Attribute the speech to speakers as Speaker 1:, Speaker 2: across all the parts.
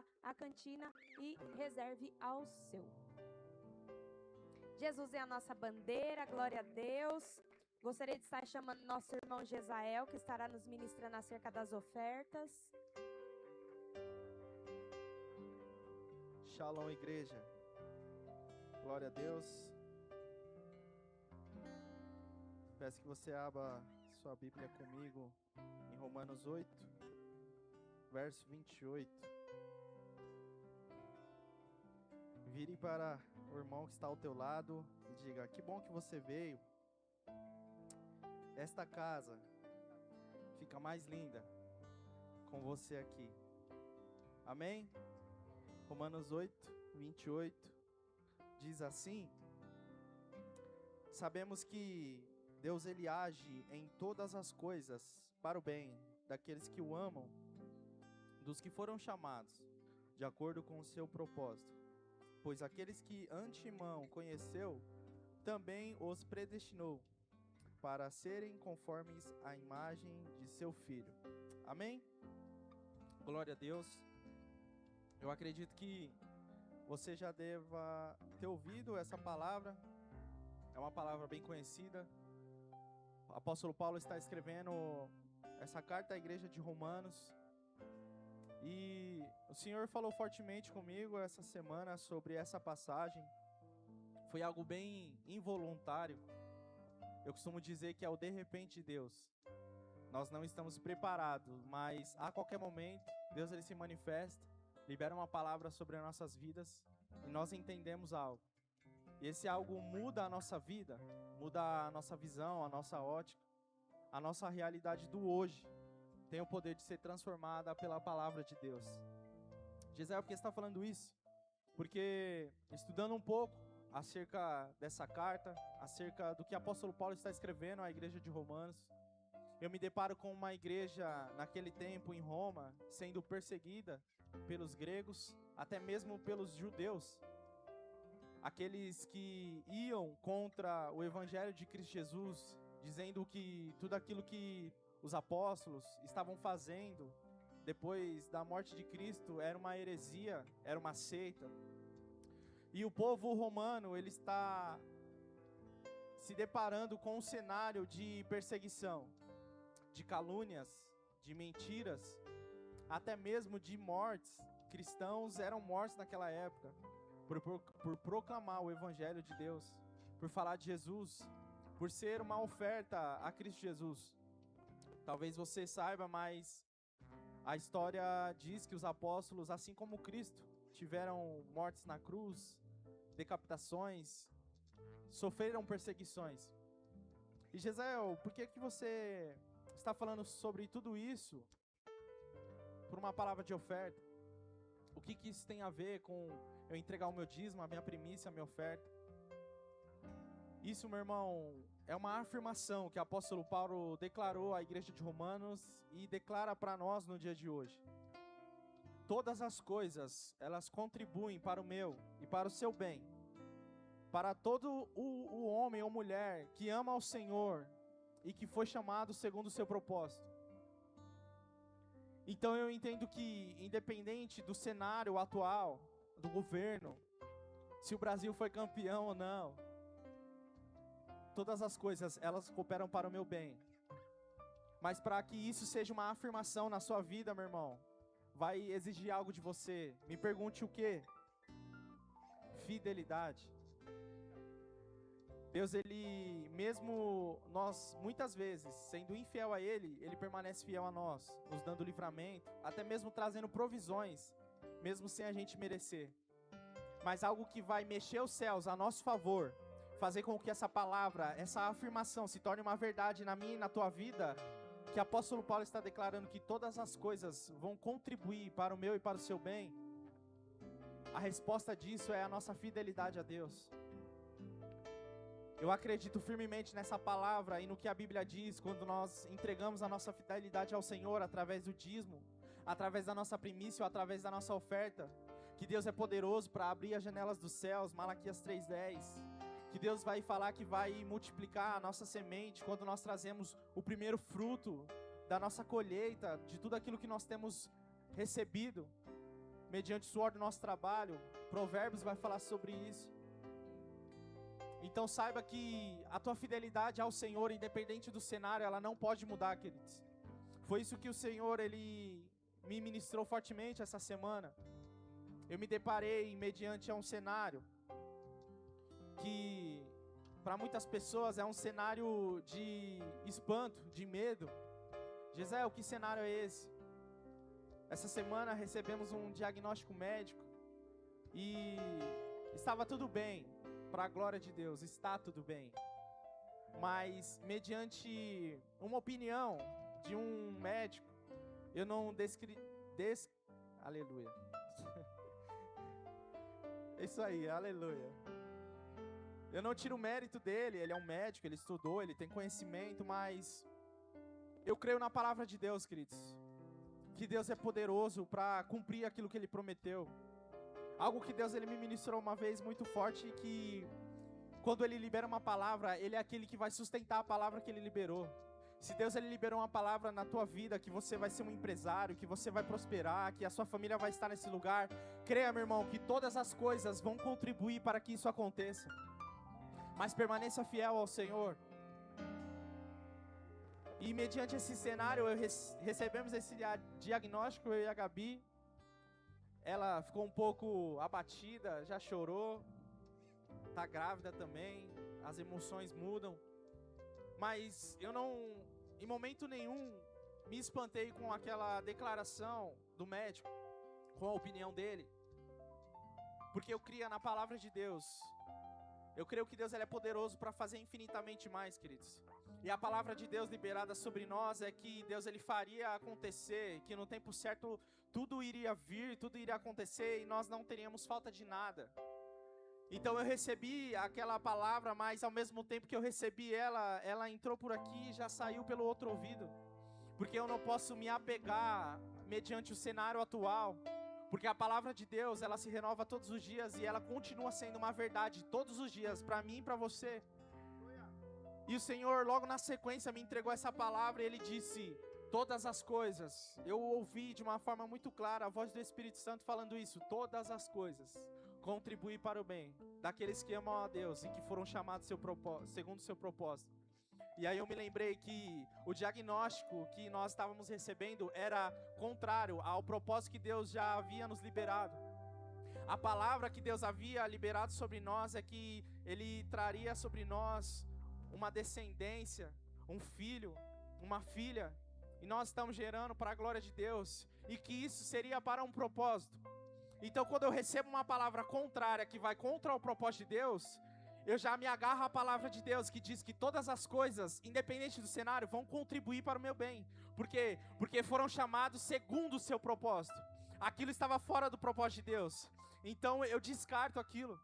Speaker 1: lá a cantina e reserve ao seu. Jesus é a nossa bandeira, glória a Deus. Gostaria de estar chamando nosso irmão Jezael, que estará nos ministrando acerca das ofertas.
Speaker 2: Shalom, igreja. Glória a Deus. Peço que você abra sua Bíblia comigo em Romanos 8, verso 28. Vire para o irmão que está ao teu lado e diga: que bom que você veio. Esta casa fica mais linda com você aqui. Amém? Romanos 8, 28 diz assim: sabemos que Deus ele age em todas as coisas para o bem daqueles que o amam, dos que foram chamados de acordo com o seu propósito. Pois aqueles que antemão conheceu, também os predestinou para serem conformes à imagem de seu Filho. Amém? Glória a Deus. Eu acredito que você já deva ter ouvido essa palavra. É uma palavra bem conhecida. O apóstolo Paulo está escrevendo essa carta à igreja de Romanos. E o Senhor falou fortemente comigo essa semana sobre essa passagem. Foi algo bem involuntário. Eu costumo dizer que é o de repente de Deus. Nós não estamos preparados, mas a qualquer momento Deus ele se manifesta, libera uma palavra sobre as nossas vidas e nós entendemos algo. E esse algo muda a nossa vida, muda a nossa visão, a nossa ótica, a nossa realidade do hoje. Tem o poder de ser transformada pela palavra de Deus. Gisele, por que você está falando isso? Porque estudando um pouco acerca dessa carta, acerca do que o apóstolo Paulo está escrevendo à igreja de Romanos, eu me deparo com uma igreja naquele tempo em Roma, sendo perseguida pelos gregos, até mesmo pelos judeus. Aqueles que iam contra o evangelho de Cristo Jesus, dizendo que tudo aquilo que os apóstolos estavam fazendo depois da morte de Cristo era uma heresia, era uma seita. E o povo romano, ele está se deparando com um cenário de perseguição, de calúnias, de mentiras, até mesmo de mortes. Cristãos eram mortos naquela época por proclamar o evangelho de Deus, por falar de Jesus, por ser uma oferta a Cristo Jesus. Talvez você saiba, mas a história diz que os apóstolos, assim como Cristo, tiveram mortes na cruz, decapitações, sofreram perseguições. E Gisele, por que você está falando sobre tudo isso por uma palavra de oferta? O que isso tem a ver com eu entregar o meu dízimo, a minha primícia, a minha oferta? Isso, meu irmão, é uma afirmação que o apóstolo Paulo declarou à igreja de Romanos e declara para nós no dia de hoje. Todas as coisas, elas contribuem para o meu e para o seu bem. Para todo o homem ou mulher que ama ao Senhor e que foi chamado segundo o seu propósito. Então eu entendo que, independente do cenário atual, do governo, se o Brasil foi campeão ou não, todas as coisas, elas cooperam para o meu bem. Mas para que isso seja uma afirmação na sua vida, meu irmão, vai exigir algo de você. Me pergunte o quê? Fidelidade. Deus, ele, mesmo nós, muitas vezes, sendo infiel a Ele, Ele permanece fiel a nós, nos dando livramento, até mesmo trazendo provisões, mesmo sem a gente merecer. Mas algo que vai mexer os céus a nosso favor, fazer com que essa palavra, essa afirmação se torne uma verdade na minha e na tua vida, que o apóstolo Paulo está declarando que todas as coisas vão contribuir para o meu e para o seu bem. A resposta disso é a nossa fidelidade a Deus. Eu acredito firmemente nessa palavra e no que a Bíblia diz quando nós entregamos a nossa fidelidade ao Senhor através do dízimo, através da nossa primícia ou através da nossa oferta, que Deus é poderoso para abrir as janelas dos céus, Malaquias 3:10, que Deus vai falar que vai multiplicar a nossa semente quando nós trazemos o primeiro fruto da nossa colheita, de tudo aquilo que nós temos recebido. mediante o suor do nosso trabalho. Provérbios vai falar sobre isso. Então saiba que a tua fidelidade ao Senhor, independente do cenário, ela não pode mudar, queridos. Foi isso que o Senhor, Ele me ministrou fortemente essa semana. Eu me deparei mediante a um cenário que para muitas pessoas é um cenário de espanto, de medo. Gisele, que cenário é esse? Essa semana recebemos um diagnóstico médico e estava tudo bem, para a glória de Deus, está tudo bem. Mas mediante uma opinião de um médico, eu não aleluia. Isso aí, aleluia. Eu não tiro o mérito dele, ele é um médico, ele estudou, ele tem conhecimento, mas eu creio na palavra de Deus, queridos. Que Deus é poderoso para cumprir aquilo que Ele prometeu. Algo que Deus ele me ministrou uma vez muito forte, que quando Ele libera uma palavra, Ele é aquele que vai sustentar a palavra que Ele liberou. Se Deus ele liberou uma palavra na tua vida, que você vai ser um empresário, que você vai prosperar, que a sua família vai estar nesse lugar, creia, meu irmão, que todas as coisas vão contribuir para que isso aconteça. Mas permaneça fiel ao Senhor. E mediante esse cenário, recebemos esse diagnóstico, eu e a Gabi. Ela ficou um pouco abatida, já chorou, está grávida também, as emoções mudam. Mas eu não, em momento nenhum, me espantei com aquela declaração do médico, com a opinião dele. Porque eu cria na palavra de Deus. Eu creio que Deus ele é poderoso para fazer infinitamente mais, queridos. E a palavra de Deus liberada sobre nós é que Deus ele faria acontecer, que no tempo certo tudo iria vir, tudo iria acontecer e nós não teríamos falta de nada. Então eu recebi aquela palavra, mas ao mesmo tempo que eu recebi ela entrou por aqui e já saiu pelo outro ouvido. Porque eu não posso me apegar mediante o cenário atual. Porque a palavra de Deus, ela se renova todos os dias e ela continua sendo uma verdade todos os dias, para mim e para você. E o Senhor, logo na sequência, me entregou essa palavra e Ele disse, todas as coisas, eu ouvi de uma forma muito clara a voz do Espírito Santo falando isso, todas as coisas contribuem para o bem daqueles que amam a Deus e que foram chamados segundo o seu propósito. E aí eu me lembrei que o diagnóstico que nós estávamos recebendo era contrário ao propósito que Deus já havia nos liberado. A palavra que Deus havia liberado sobre nós é que Ele traria sobre nós uma descendência, um filho, uma filha, e nós estamos gerando para a glória de Deus, e que isso seria para um propósito. Então quando eu recebo uma palavra contrária, que vai contra o propósito de Deus, eu já me agarro à palavra de Deus, que diz que todas as coisas, independente do cenário, vão contribuir para o meu bem. Por quê? Porque foram chamados segundo o seu propósito. Aquilo estava fora do propósito de Deus. Então eu descarto aquilo.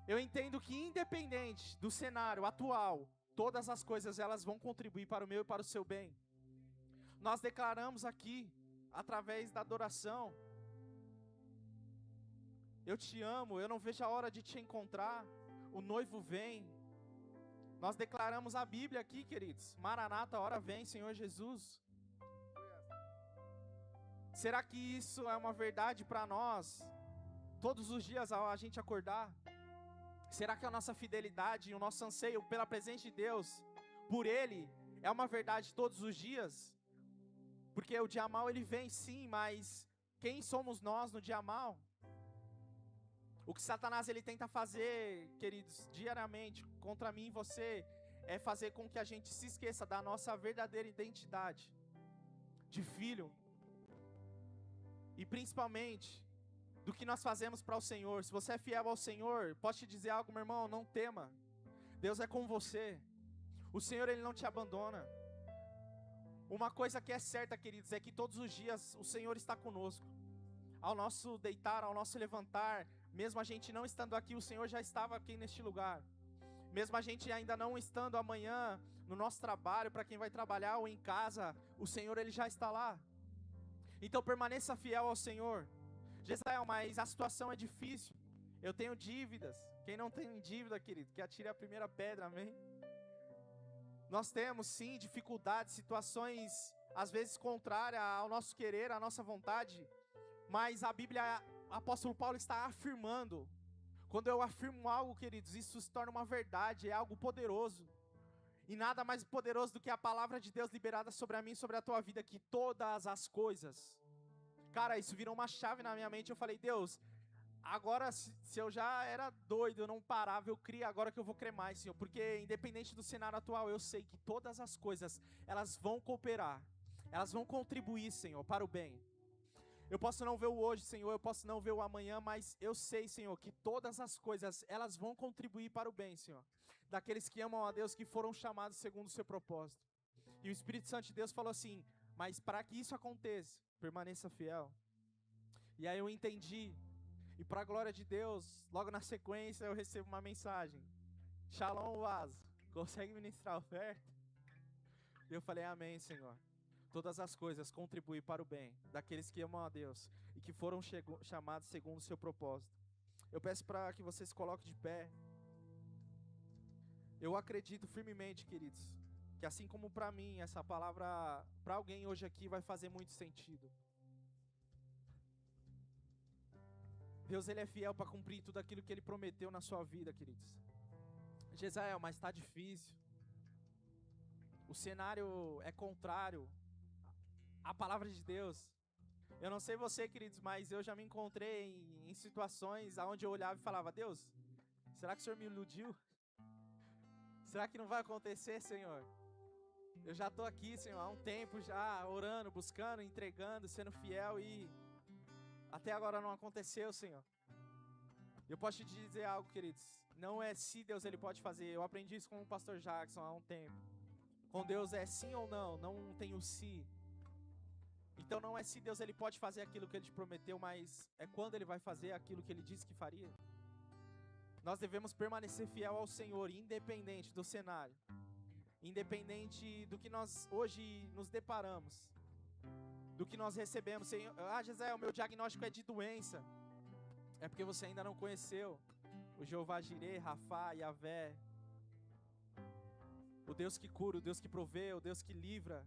Speaker 2: Eu entendo que independente do cenário atual, todas as coisas elas vão contribuir para o meu e para o seu bem. Nós declaramos aqui, através da adoração, eu te amo, eu não vejo a hora de te encontrar, o noivo vem. Nós declaramos a Bíblia aqui, queridos. Maranata, a hora vem, Senhor Jesus. Será que isso é uma verdade para nós? Todos os dias a gente acordar? Será que a nossa fidelidade e o nosso anseio pela presença de Deus, por Ele, é uma verdade todos os dias? Porque o dia mal ele vem sim, mas quem somos nós no dia mal? O que Satanás ele tenta fazer, queridos, diariamente contra mim e você, é fazer com que a gente se esqueça da nossa verdadeira identidade de filho. E principalmente do que nós fazemos para o Senhor. Se você é fiel ao Senhor, posso te dizer algo, meu irmão, não tema. Deus é com você. O Senhor ele não te abandona. Uma coisa que é certa, queridos, é que todos os dias o Senhor está conosco. Ao nosso deitar, ao nosso levantar, mesmo a gente não estando aqui, o Senhor já estava aqui neste lugar. Mesmo a gente ainda não estando amanhã no nosso trabalho, para quem vai trabalhar ou em casa, o Senhor ele já está lá. Então permaneça fiel ao Senhor. Gisele, mas a situação é difícil. Eu tenho dívidas. Quem não tem dívida, querido, que atire a primeira pedra, amém? Nós temos sim dificuldades, situações às vezes contrárias ao nosso querer, à nossa vontade. Mas a Bíblia, o apóstolo Paulo está afirmando. Quando eu afirmo algo, queridos, isso se torna uma verdade, é algo poderoso. E nada mais poderoso do que a palavra de Deus liberada sobre a mim e sobre a tua vida, que todas as coisas. Cara, isso virou uma chave na minha mente. Eu falei, Deus, agora se eu já era doido, eu não parava, eu criei, agora que eu vou crer mais, Senhor. Porque independente do cenário atual, eu sei que todas as coisas, elas vão cooperar. Elas vão contribuir, Senhor, para o bem. Eu posso não ver o hoje, Senhor, eu posso não ver o amanhã, mas eu sei, Senhor, que todas as coisas, elas vão contribuir para o bem, Senhor. Daqueles que amam a Deus, que foram chamados segundo o seu propósito. E o Espírito Santo de Deus falou assim, mas para que isso aconteça, permaneça fiel. E aí eu entendi, e para a glória de Deus, logo na sequência eu recebo uma mensagem. Shalom, Vaso, consegue ministrar a oferta? E eu falei, amém, Senhor. Todas as coisas contribuem para o bem daqueles que amam a Deus e que foram chamados segundo o seu propósito. Eu peço para que você se coloque de pé. Eu acredito firmemente, queridos, que assim como para mim, essa palavra para alguém hoje aqui vai fazer muito sentido. Deus, Ele é fiel para cumprir tudo aquilo que Ele prometeu na sua vida, queridos. Jezael, mas está difícil. O cenário é contrário a palavra de Deus. Eu não sei você, queridos, mas eu já me encontrei em situações onde eu olhava e falava, Deus, será que o Senhor me iludiu? Será que não vai acontecer, Senhor? Eu já estou aqui, Senhor, há um tempo já, orando, buscando, entregando, sendo fiel e até agora não aconteceu, Senhor. Eu posso te dizer algo, queridos, não é se Deus Ele pode fazer. Eu aprendi isso com o pastor Jackson há um tempo. Com Deus é sim ou não, não tem o se. Então não é se Deus Ele pode fazer aquilo que Ele te prometeu, mas é quando Ele vai fazer aquilo que Ele disse que faria. Nós devemos permanecer fiel ao Senhor, independente do cenário, independente do que nós hoje nos deparamos, do que nós recebemos. Senhor, José, o meu diagnóstico é de doença. É porque você ainda não conheceu o Jeová Jireh, Rafá, Yavé, o Deus que cura, o Deus que provê, o Deus que livra.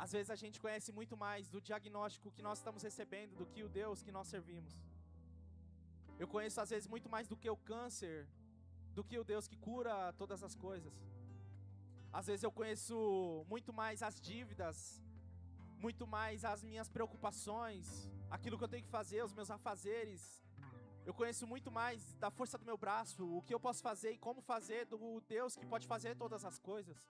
Speaker 2: Às vezes a gente conhece muito mais do diagnóstico que nós estamos recebendo do que o Deus que nós servimos. Eu conheço às vezes muito mais do que o câncer, do que o Deus que cura todas as coisas. Às vezes eu conheço muito mais as dívidas, muito mais as minhas preocupações, aquilo que eu tenho que fazer, os meus afazeres. Eu conheço muito mais da força do meu braço, o que eu posso fazer e como fazer, do Deus que pode fazer todas as coisas.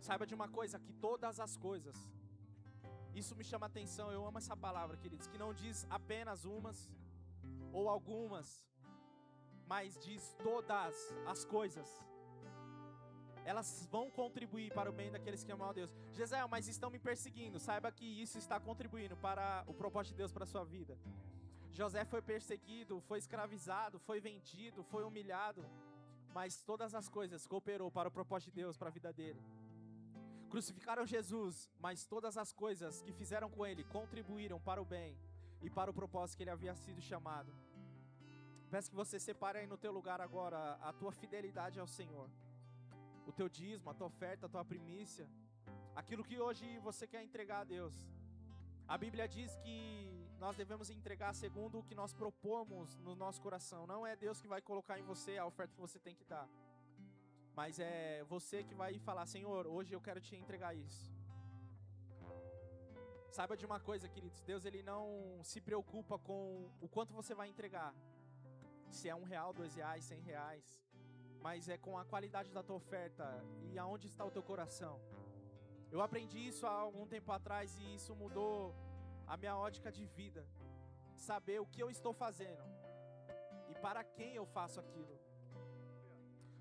Speaker 2: Saiba de uma coisa, que todas as coisas, isso me chama a atenção, eu amo essa palavra, queridos, que não diz apenas umas ou algumas, mas diz todas as coisas. Elas vão contribuir para o bem daqueles que amam a Deus. Jezael, mas estão me perseguindo. Saiba que isso está contribuindo para o propósito de Deus para a sua vida. José foi perseguido, foi escravizado, foi vendido, foi humilhado, mas todas as coisas cooperou para o propósito de Deus para a vida dele. Crucificaram Jesus, mas todas as coisas que fizeram com ele contribuíram para o bem e para o propósito que ele havia sido chamado. Peço que você separe aí no teu lugar agora a tua fidelidade ao Senhor, o teu dízimo, a tua oferta, a tua primícia, aquilo que hoje você quer entregar a Deus. A Bíblia diz que nós devemos entregar segundo o que nós propomos no nosso coração. Não é Deus que vai colocar em você a oferta que você tem que dar, mas é você que vai falar, Senhor, hoje eu quero te entregar isso. Saiba de uma coisa, queridos, Deus ele não se preocupa com o quanto você vai entregar, se é R$1, R$2, R$100, mas é com a qualidade da tua oferta e aonde está o teu coração. Eu aprendi isso há algum tempo atrás e isso mudou a minha ótica de vida. Saber o que eu estou fazendo e para quem eu faço aquilo.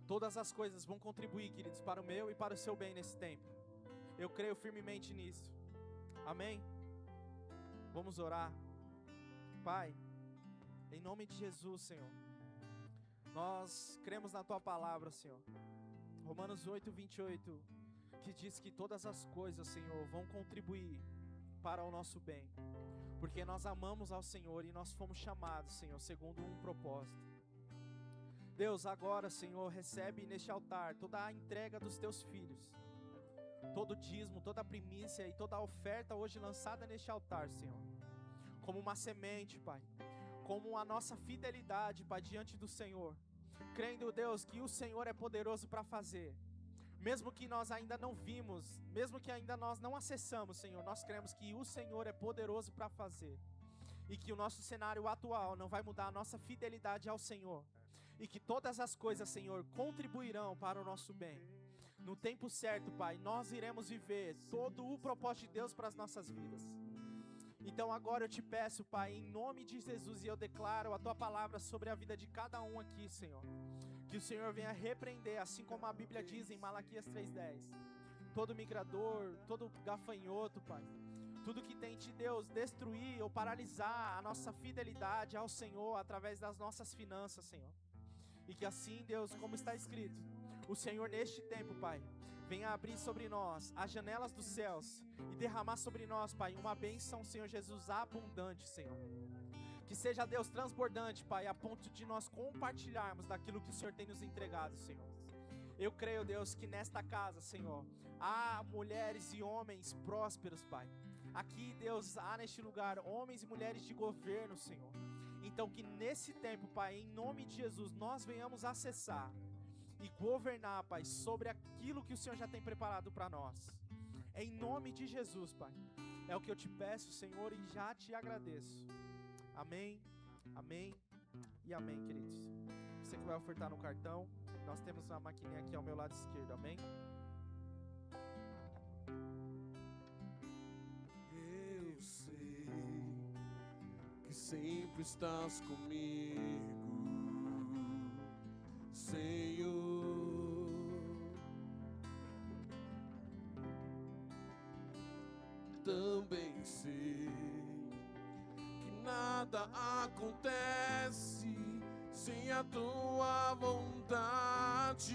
Speaker 2: Todas as coisas vão contribuir, queridos, para o meu e para o seu bem nesse tempo. Eu creio firmemente nisso. Amém? Vamos orar. Pai, em nome de Jesus, Senhor, nós cremos na Tua palavra, Senhor. Romanos 8:28, que diz que todas as coisas, Senhor, vão contribuir para o nosso bem, porque nós amamos ao Senhor e nós fomos chamados, Senhor, segundo um propósito. Deus, agora, Senhor, recebe neste altar toda a entrega dos Teus filhos. todo dízimo, toda primícia e toda oferta hoje lançada neste altar, Senhor, como uma semente, Pai, como a nossa fidelidade, Pai, diante do Senhor, crendo, Deus, que o Senhor é poderoso para fazer, mesmo que nós ainda não vimos, mesmo que ainda nós não acessamos, Senhor, nós cremos que o Senhor é poderoso para fazer, e que o nosso cenário atual não vai mudar a nossa fidelidade ao Senhor, e que todas as coisas, Senhor, contribuirão para o nosso bem. No tempo certo, Pai, nós iremos viver todo o propósito de Deus para as nossas vidas. Então agora eu te peço, Pai, em nome de Jesus, e eu declaro a Tua palavra sobre a vida de cada um aqui, Senhor, que o Senhor venha repreender, assim como a Bíblia diz em Malaquias 3:10, todo migrador, todo gafanhoto, Pai, tudo que tente, Deus, destruir ou paralisar a nossa fidelidade ao Senhor através das nossas finanças, Senhor. E que assim, Deus, como está escrito, o Senhor neste tempo, Pai, venha abrir sobre nós as janelas dos céus e derramar sobre nós, Pai, uma bênção, Senhor Jesus, abundante, Senhor. Que seja, Deus, transbordante, Pai, a ponto de nós compartilharmos daquilo que o Senhor tem nos entregado, Senhor. Eu creio, Deus, que nesta casa, Senhor, há mulheres e homens prósperos, Pai. Aqui, Deus, há neste lugar homens e mulheres de governo, Senhor. Então que nesse tempo, Pai, em nome de Jesus, nós venhamos acessar e governar, Pai, sobre aquilo que o Senhor já tem preparado para nós. Em nome de Jesus, Pai, é o que eu te peço, Senhor, e já te agradeço. Amém, amém e amém, queridos. Você que vai ofertar no cartão, nós temos uma maquininha aqui ao meu lado esquerdo, amém?
Speaker 3: Eu sei que sempre estás comigo, Senhor. Também sei que nada acontece sem a tua vontade,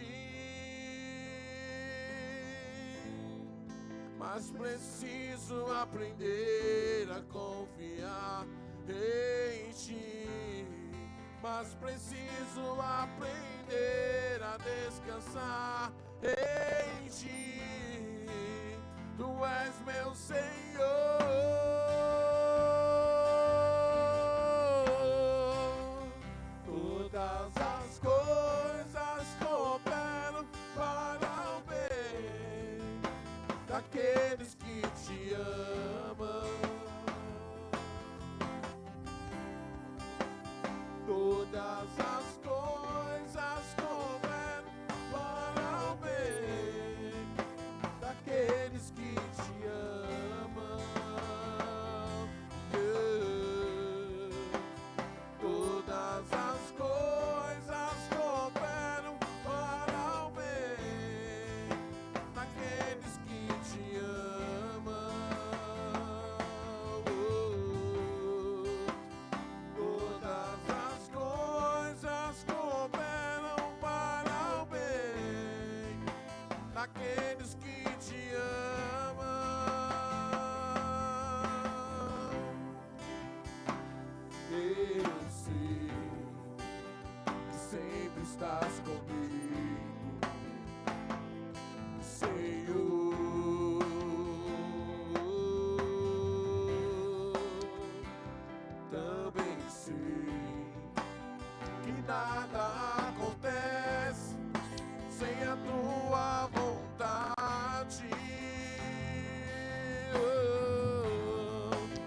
Speaker 3: mas preciso aprender a confiar em ti, mas preciso aprender a descansar em ti. Tu és meu Senhor. Todas as coisas cooperam para o bem daqueles que te amam. Todas as coisas cooperam para o bem daqueles que te amam. Todas as coisas cooperam para o bem daqueles que te amam. Todas as coisas cooperam para o bem daqueles que te amam. Eu sei que sempre estás comigo, Senhor. Também sei que nada acontece sem a tua vontade,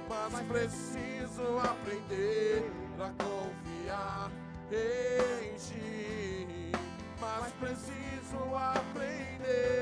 Speaker 3: mas preciso aprender a confiar em ti, mas preciso aprender